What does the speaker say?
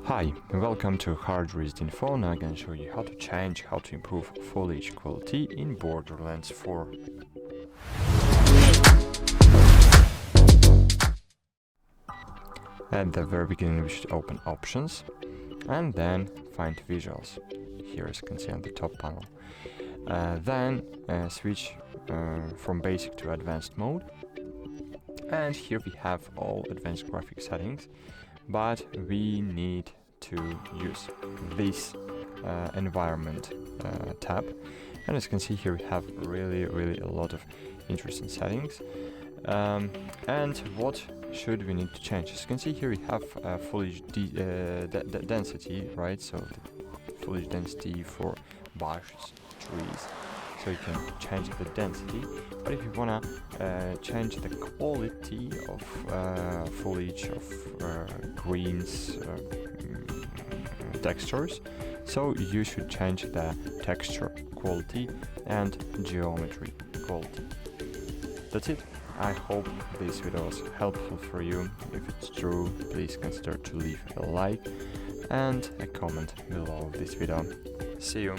Hi, and welcome to Hard Reset Info. Now I'm gonna show you how to improve foliage quality in Borderlands 4. At the very beginning we should open options and then find visuals. Here as you can see on the top panel. Then switch from basic to advanced mode. And here we have all advanced graphic settings, but we need to use this environment tab. And as you can see here we have really a lot of interesting settings. And what should we need to change? As you can see here we have foliage density, right? So the foliage density for bushes, trees. So you can change the density, but if you wanna change the quality of foliage, of greens, textures, so you should change the texture quality and geometry quality. That's it. I hope this video was helpful for you. If it's true, please consider to leave a like and a comment below this video. See you!